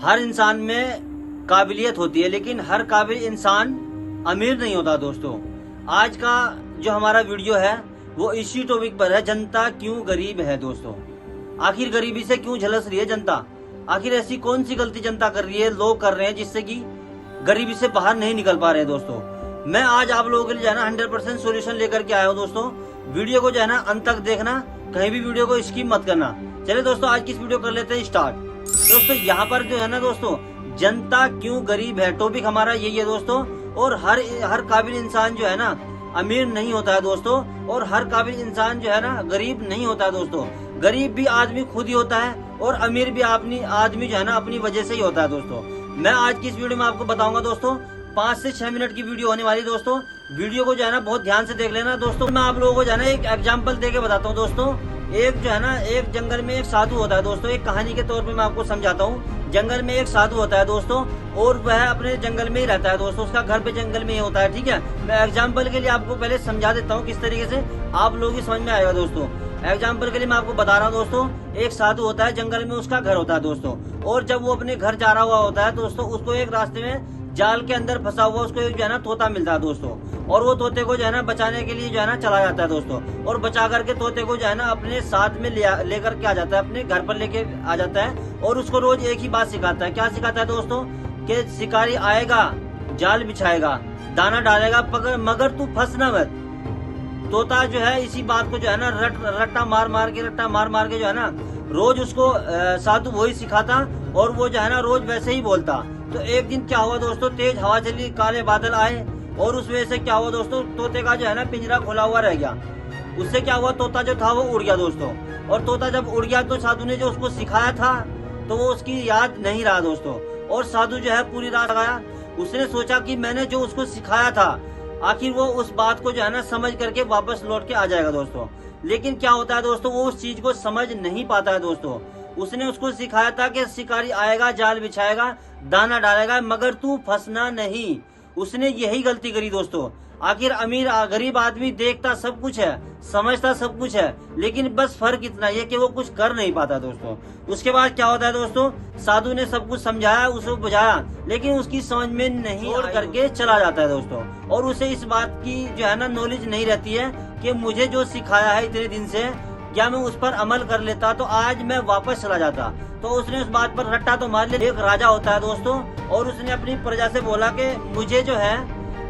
हर इंसान में काबिलियत होती है, लेकिन हर काबिल इंसान अमीर नहीं होता दोस्तों। आज का जो हमारा वीडियो है वो इसी टॉपिक पर है, जनता क्यों गरीब है दोस्तों। आखिर गरीबी से क्यों झलस रही है जनता? आखिर ऐसी कौन सी गलती जनता कर रही है, लोग कर रहे हैं, जिससे कि गरीबी से बाहर नहीं निकल पा रहे हैं दोस्तों। मैं आज आप लोगों के लिए जो है ना 100% सोल्यूशन लेकर के आया हूँ दोस्तों। वीडियो को जो है ना अंत तक देखना, कहीं भी वीडियो को स्किप मत करना। चलिए दोस्तों, आज की इस वीडियो कर लेते हैं स्टार्ट। दोस्तों यहाँ पर जो है ना दोस्तों, जनता क्यों गरीब है, टॉपिक हमारा यही है दोस्तों। और हर काबिल इंसान जो है ना अमीर नहीं होता है दोस्तों, और हर काबिल इंसान जो है ना गरीब नहीं होता है दोस्तों। गरीब भी आदमी खुद ही होता है, और अमीर भी आदमी जो है ना अपनी वजह से ही होता है दोस्तों। मैं आज की इस वीडियो में आपको बताऊंगा दोस्तों, 5 से 6 मिनट की वीडियो होने वाली दोस्तों। वीडियो को जो है ना बहुत ध्यान से देख लेना दोस्तों। मैं आप लोगों को जो है ना एक एग्जाम्पल देके बताता हूँ दोस्तों। एक जो है ना, एक जंगल में एक साधु होता है दोस्तों। एक कहानी के तौर पे मैं आपको समझाता हूँ। जंगल में एक साधु होता है दोस्तों, और वह अपने जंगल में ही रहता है दोस्तों। उसका घर पे जंगल में ही होता है, ठीक है। मैं एग्जाम्पल के लिए आपको पहले समझा देता हूँ किस तरीके से आप लोग ही समझ में आएगा दोस्तों। एग्जाम्पल के लिए मैं आपको बता रहा हूँ दोस्तों। एक साधु होता है, जंगल में उसका घर होता है दोस्तों। और जब वो अपने घर जा रहा हुआ होता है दोस्तों, उसको एक रास्ते में जाल के अंदर फंसा हुआ उसको एक जो है ना तोता मिलता है दोस्तों। और वो तोते को जो है ना बचाने के लिए जो है ना चला जाता है दोस्तों। और बचा करके तोते को जो है ना अपने साथ में लेकर के आ जाता है, अपने घर पर लेके आ जाता है। और उसको रोज एक ही बात सिखाता है। क्या सिखाता है दोस्तों? कि शिकारी आएगा, जाल बिछाएगा, दाना डालेगा, मगर तू फंसना मत। तोता जो है इसी बात को जो है ना रट्टा मार मार के जो है ना रोज उसको साधु वही सिखाता। और वो जो है ना रोज वैसे ही बोलता। तो एक दिन क्या हुआ दोस्तों, तेज हवा चली, काले बादल आए, और उस वजह से क्या हुआ दोस्तों, तोते का जो है ना पिंजरा खुला हुआ रह गया। उससे क्या हुआ, तोता जो था वो उड़ गया दोस्तों। और तोता जब उड़ गया तो साधु ने जो उसको सिखाया था तो वो उसकी याद नहीं रहा दोस्तों। और साधु जो है पूरी रात लगाया। उसने सोचा कि मैंने जो उसको सिखाया था, आखिर वो उस बात को जो है ना समझ करके वापस लौट के आ जाएगा दोस्तों। लेकिन क्या होता है दोस्तों, वो उस चीज को समझ नहीं पाता है दोस्तों। उसने उसको सिखाया था कि शिकारी आएगा, जाल बिछाएगा, दाना डालेगा, मगर तू फंसना नहीं। उसने यही गलती करी दोस्तों। आखिर अमीर गरीब आदमी देखता सब कुछ है, समझता सब कुछ है, लेकिन बस फर्क इतना ही है कि वो कुछ कर नहीं पाता दोस्तों। उसके बाद क्या होता है दोस्तों, साधु ने सब कुछ समझाया, उसको बुझाया, लेकिन उसकी समझ में नहीं छोड़ करके चला जाता है दोस्तों। और उसे इस बात की जो है ना नॉलेज नहीं रहती है कि मुझे जो सिखाया है इतने दिन से, क्या मैं उस पर अमल कर लेता तो आज मैं वापस चला जाता। तो उसने उस बात पर रट्टा तो मार लिया। एक राजा होता है दोस्तों, और उसने अपनी प्रजा से बोला कि मुझे जो है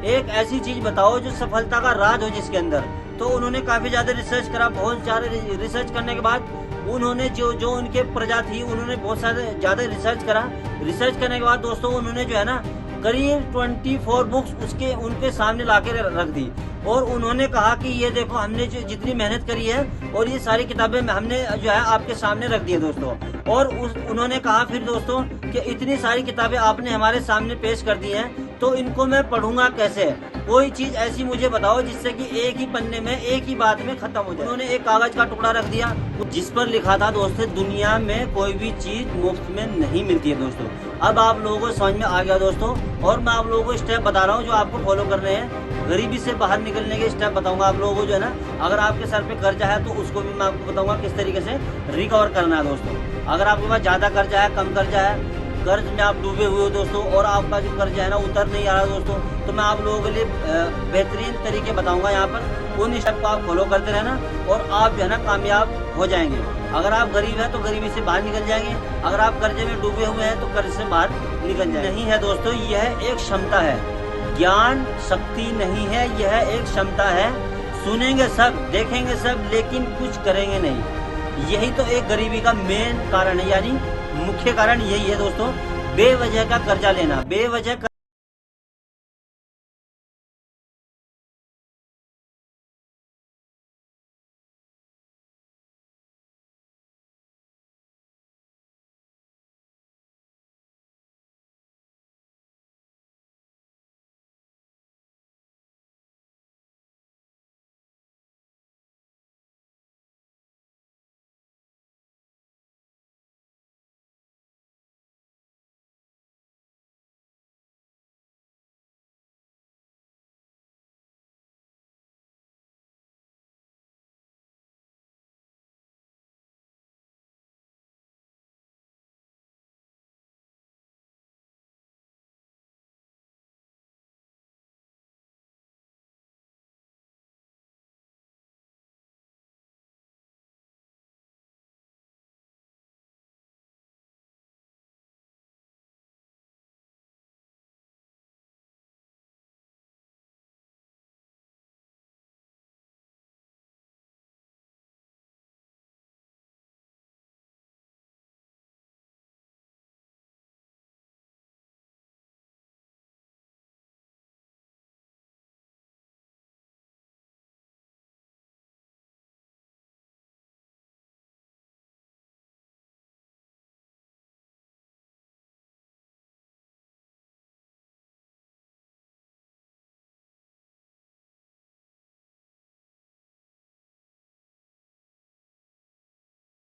एक ऐसी चीज बताओ जो सफलता का राज हो जिसके अंदर। तो उन्होंने काफी ज्यादा रिसर्च करा। बहुत ज्यादा रिसर्च करने के बाद उन्होंने जो जो उनके प्रजा थी, उन्होंने बहुत सारे ज्यादा रिसर्च करा। रिसर्च करने के बाद दोस्तों उन्होंने जो है ना करीब 24 बुक्स उसके उनके सामने लाके रख दी। और उन्होंने कहा कि ये देखो, हमने जो जितनी मेहनत करी है और ये सारी किताबें हमने जो है आपके सामने रख दी है दोस्तों। और उन्होंने कहा फिर दोस्तों कि इतनी सारी किताबें आपने हमारे सामने पेश कर दी हैं, तो इनको मैं पढ़ूंगा कैसे? कोई चीज ऐसी मुझे बताओ जिससे कि एक ही पन्ने में एक ही बात में खत्म हो जाए। उन्होंने एक कागज का टुकड़ा रख दिया जिस पर लिखा था दोस्तों, दुनिया में कोई भी चीज मुफ्त में नहीं मिलती है दोस्तों। अब आप लोगों को समझ में आ गया दोस्तों। और मैं आप लोगों को स्टेप बता रहा हूँ जो आपको फॉलो करने हैं। गरीबी से बाहर निकलने के स्टेप बताऊंगा आप लोगों को जो है ना। अगर आपके सर पे कर्जा है तो उसको भी मैं आपको बताऊंगा किस तरीके से रिकवर करना है दोस्तों। अगर आपके पास ज्यादा कर्जा है, कम कर्जा है, कर्ज में आप डूबे हुए हो दोस्तों, और आपका जो कर्ज है ना उतर नहीं आ रहा दोस्तों, तो मैं आप लोगों के लिए बेहतरीन तरीके बताऊंगा यहाँ पर। उन स्टेप को आप फॉलो करते रहना और आप जो है ना कामयाब हो जाएंगे। अगर आप गरीब हैं तो गरीबी से बाहर निकल जाएंगे। अगर आप कर्जे में डूबे हुए हैं तो कर्ज से बाहर निकल जाएंगे। नहीं है दोस्तों, यह एक क्षमता है, ज्ञान शक्ति नहीं है, यह एक क्षमता है। सुनेंगे सब, देखेंगे सब, लेकिन कुछ करेंगे नहीं। यही तो एक गरीबी का मेन कारण है, यानी मुख्य कारण यही है दोस्तों, बेवजह का कर्जा लेना, बेवजह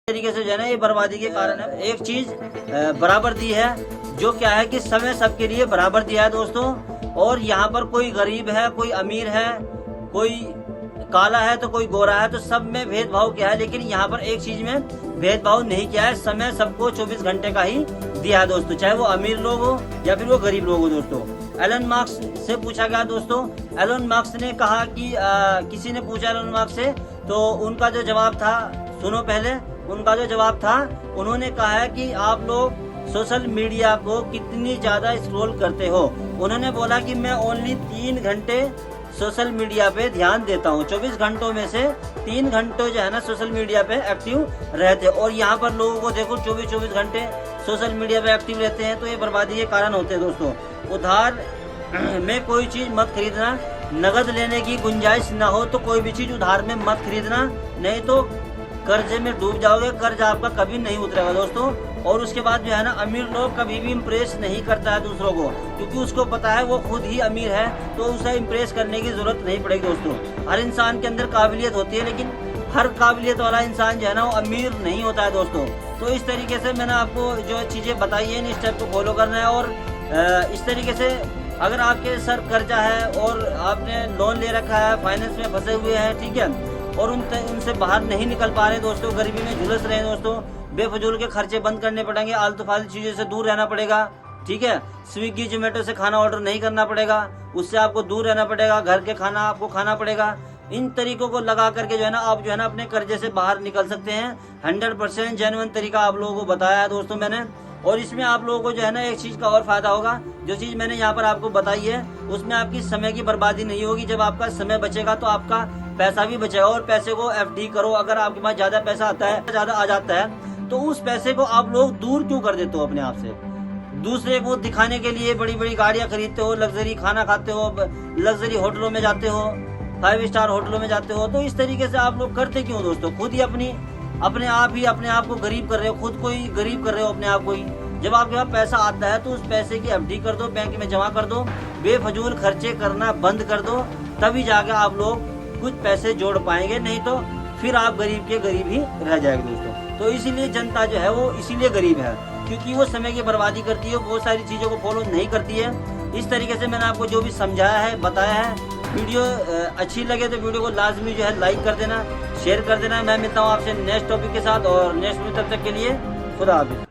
तरीके से जो है ना ये बर्बादी के कारण है। एक चीज बराबर दी है, जो क्या है कि समय सबके लिए बराबर दिया है दोस्तों। और यहाँ पर कोई गरीब है, कोई अमीर है, कोई काला है तो कोई गोरा है, तो सब में भेदभाव किया है। लेकिन यहाँ पर एक चीज में भेदभाव नहीं किया है, समय सबको 24 घंटे का ही दिया है दोस्तों, चाहे वो अमीर लोग हो या फिर वो गरीब लोग हो दोस्तों। एलन मार्क्स से पूछा गया दोस्तों, एलन मार्क्स ने कहा कि किसी ने पूछा एलन मार्क्स से, तो उनका जो जवाब था, सुनो पहले उनका जो जवाब था, उन्होंने कहा है कि आप लोग सोशल मीडिया को कितनी ज्यादा स्क्रॉल करते हो। उन्होंने बोला कि मैं ओनली 3 घंटे सोशल मीडिया पे ध्यान देता हूँ, 24 घंटों में से 3 घंटे जो है ना सोशल मीडिया पे एक्टिव रहते। और यहाँ पर लोगों को देखो 24 घंटे सोशल मीडिया पे एक्टिव रहते हैं, तो ये बर्बादी के कारण होते हैं दोस्तों। उधार में कोई चीज मत खरीदना, नगद लेने की गुंजाइश ना हो तो कोई भी चीज उधार में मत खरीदना, नहीं तो कर्जे में डूब जाओगे, कर्ज आपका कभी नहीं उतरेगा दोस्तों। और उसके बाद जो है ना, अमीर लोग कभी भी इम्प्रेस नहीं करता है दूसरों को, क्योंकि उसको पता है वो खुद ही अमीर है, तो उसे इम्प्रेस करने की जरूरत नहीं पड़ेगी दोस्तों। हर इंसान के अंदर काबिलियत होती है, लेकिन हर काबिलियत वाला इंसान जो है ना वो अमीर नहीं होता है दोस्तों। तो इस तरीके से मैंने आपको जो चीजें बताई है, इन स्टेप को फॉलो करना है। और इस तरीके से अगर आपके सर कर्जा है और आपने लोन ले रखा है, फाइनेंस में फंसे हुए हैं, ठीक है, और उनसे बाहर नहीं निकल पा रहे दोस्तों, गरीबी में झुलस रहे हैं दोस्तों, बेफजूल के खर्चे बंद करने पड़ेंगे, आलतू फालतू चीजों से दूर रहना पड़ेगा, ठीक है। स्विगी जोमेटो से खाना ऑर्डर नहीं करना पड़ेगा, उससे आपको दूर रहना पड़ेगा, घर के खाना आपको खाना पड़ेगा। इन तरीकों को लगा करके जो है ना आप जो है ना अपने कर्जे से बाहर निकल सकते हैं। 100% जेन्युइन तरीका आप लोगों को बताया है दोस्तों मैंने। और इसमें आप लोगों को जो है ना एक चीज का और फायदा होगा, जो चीज मैंने यहाँ पर आपको बताई है उसमें आपकी समय की बर्बादी नहीं होगी। जब आपका समय बचेगा तो आपका पैसा भी बचेगा। और पैसे को FD करो, अगर आपके पास ज्यादा पैसा आता है, ज्यादा आ जाता है, तो उस पैसे को आप लोग दूर क्यों कर देते हो अपने आप से? दूसरे को दिखाने के लिए बड़ी बड़ी गाड़ियां खरीदते हो, लग्जरी खाना खाते हो, लग्जरी होटलों में जाते हो, 5 स्टार होटलों में जाते हो। तो इस तरीके से आप लोग करते क्यों दोस्तों? खुद ही अपने आप को गरीब कर रहे हो, खुद को ही गरीब कर रहे हो अपने आप को ही। जब आपके पास पैसा आता है तो उस पैसे की FD कर दो, बैंक में जमा कर दो, बेफजूल खर्चे करना बंद कर दो, तभी जाकर आप लोग कुछ पैसे जोड़ पाएंगे, नहीं तो फिर आप गरीब के गरीब ही रह जाएंगे दोस्तों। तो इसीलिए जनता जो है वो इसीलिए गरीब है, क्योंकि वो समय की बर्बादी करती है, बहुत सारी चीजों को फॉलो नहीं करती है। इस तरीके से मैंने आपको जो भी समझाया है, बताया है। वीडियो अच्छी लगे तो वीडियो को लाजमी जो है लाइक कर देना, शेयर कर देना। मैं मिलता हूँ आपसे नेक्स्ट टॉपिक के साथ, और नेक्स्ट वीडियो तब तक के लिए खुदा हाफिज़।